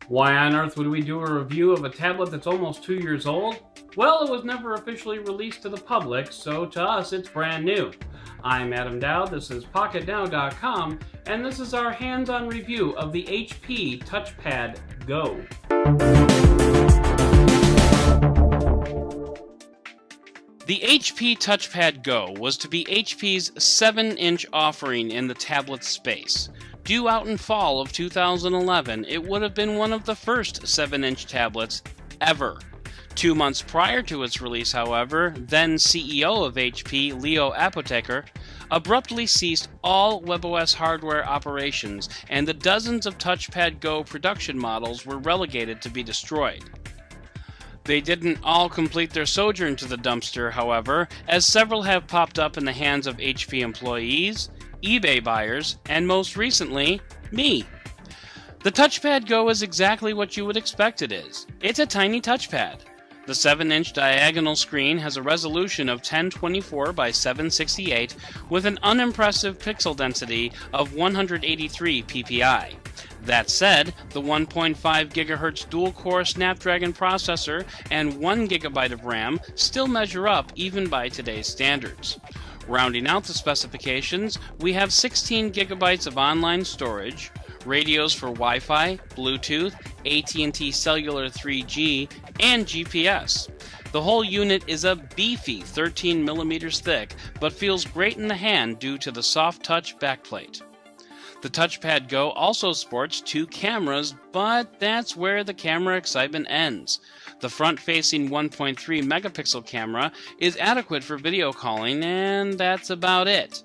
Why on earth would we do a review of a tablet that's almost 2 years old? Well, it was never officially released to the public, so to us it's brand new. I'm Adam Dowd, this is PocketNow.com, and this is our hands-on review of the HP TouchPad Go. The HP TouchPad Go was to be HP's 7-inch offering in the tablet space. Due out in fall of 2011, it would have been one of the first 7-inch tablets ever. 2 months prior to its release, however, then CEO of HP, Leo Apotheker, abruptly ceased all WebOS hardware operations, and the dozens of TouchPad Go production models were relegated to be destroyed. They didn't all complete their sojourn to the dumpster, however, as several have popped up in the hands of HP employees, eBay buyers, and most recently, me. The TouchPad Go is exactly what you would expect it is. It's a tiny touchpad. The 7-inch diagonal screen has a resolution of 1024 by 768 with an unimpressive pixel density of 183 ppi. That said, the 1.5 GHz dual-core Snapdragon processor and 1 GB of RAM still measure up even by today's standards. Rounding out the specifications, we have 16 GB of online storage, radios for Wi-Fi, Bluetooth, AT&T Cellular 3G, and GPS. The whole unit is a beefy 13 mm thick, but feels great in the hand due to the soft touch backplate. The TouchPad Go also sports 2 cameras, but that's where the camera excitement ends. The front-facing 1.3 megapixel camera is adequate for video calling, and that's about it.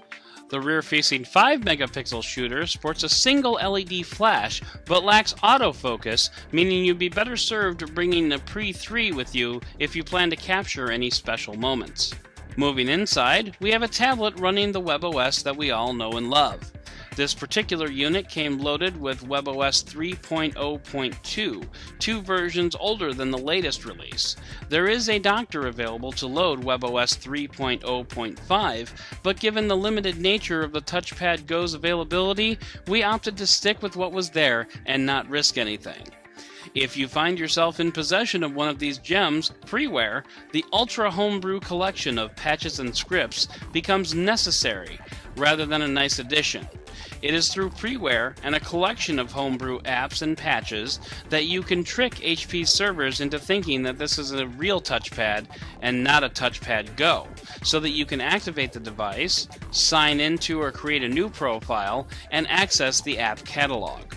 The rear-facing 5 megapixel shooter sports a single LED flash, but lacks autofocus, meaning you'd be better served bringing a Pre-3 with you if you plan to capture any special moments. Moving inside, we have a tablet running the WebOS that we all know and love. This particular unit came loaded with WebOS 3.0.2, 2 versions older than the latest release. There is a doctor available to load WebOS 3.0.5, but given the limited nature of the TouchPad Go's availability, we opted to stick with what was there and not risk anything. If you find yourself in possession of one of these gems, freeware, the Ultra Homebrew collection of patches and scripts becomes necessary rather than a nice addition. It is through freeware and a collection of homebrew apps and patches that you can trick HP's servers into thinking that this is a real touchpad and not a TouchPad Go, so that you can activate the device, sign into or create a new profile, and access the app catalog.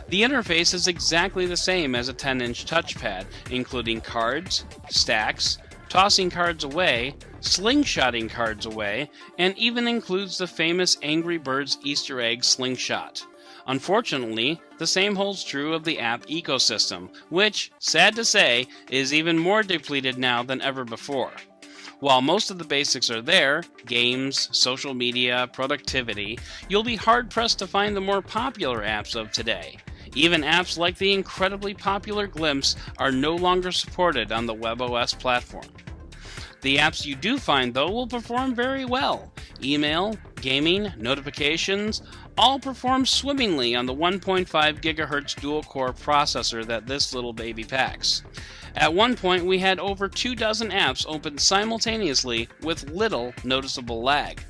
The interface is exactly the same as a 10-inch touchpad, including cards, stacks, tossing cards away, slingshotting cards away, and even includes the famous Angry Birds Easter egg slingshot. Unfortunately, the same holds true of the app ecosystem, which, sad to say, is even more depleted now than ever before. While most of the basics are there, games, social media, productivity, you'll be hard-pressed to find the more popular apps of today. Even apps like the incredibly popular Glimpse are no longer supported on the WebOS platform. The apps you do find, though, will perform very well. Email, gaming, notifications, all perform swimmingly on the 1.5 GHz dual-core processor that this little baby packs. At one point, we had over 24 apps open simultaneously with little noticeable lag.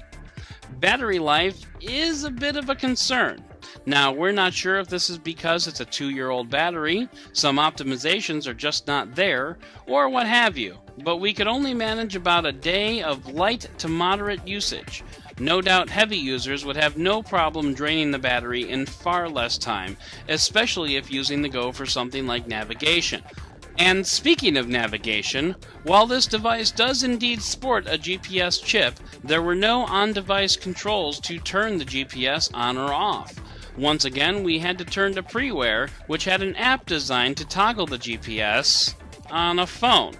Battery life is a bit of a concern. Now, we're not sure if this is because it's a 2-year-old battery, some optimizations are just not there, or what have you, but we could only manage about a day of light to moderate usage. No doubt heavy users would have no problem draining the battery in far less time, especially if using the Go for something like navigation. And speaking of navigation, while this device does indeed sport a GPS chip, there were no on-device controls to turn the GPS on or off. Once again, we had to turn to freeware, which had an app designed to toggle the GPS on a phone.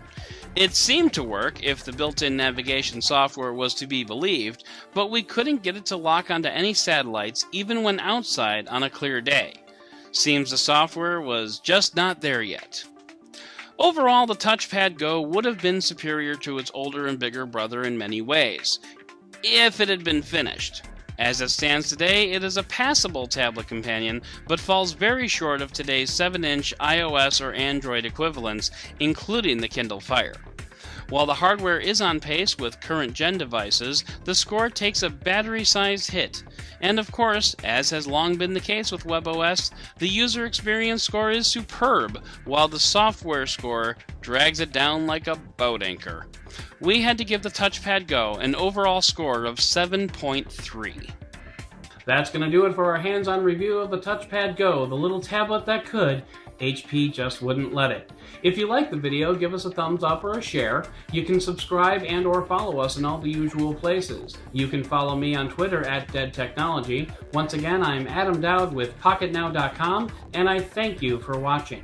It seemed to work if the built-in navigation software was to be believed, but we couldn't get it to lock onto any satellites even when outside on a clear day. Seems the software was just not there yet. Overall, the TouchPad Go would have been superior to its older and bigger brother in many ways, if it had been finished. As it stands today, it is a passable tablet companion, but falls very short of today's 7-inch iOS or Android equivalents, including the Kindle Fire. While the hardware is on pace with current-gen devices, the score takes a battery-sized hit. And of course, as has long been the case with WebOS, the user experience score is superb, while the software score drags it down like a boat anchor. We had to give the Touchpad Go an overall score of 7.3. That's going to do it for our hands-on review of the Touchpad Go, the little tablet that could. HP just wouldn't let it. If you liked the video, give us a thumbs up or a share. You can subscribe and or follow us in all the usual places. You can follow me on Twitter at DeadTechnology. Once again, I'm Adam Dowd with PocketNow.com, and I thank you for watching.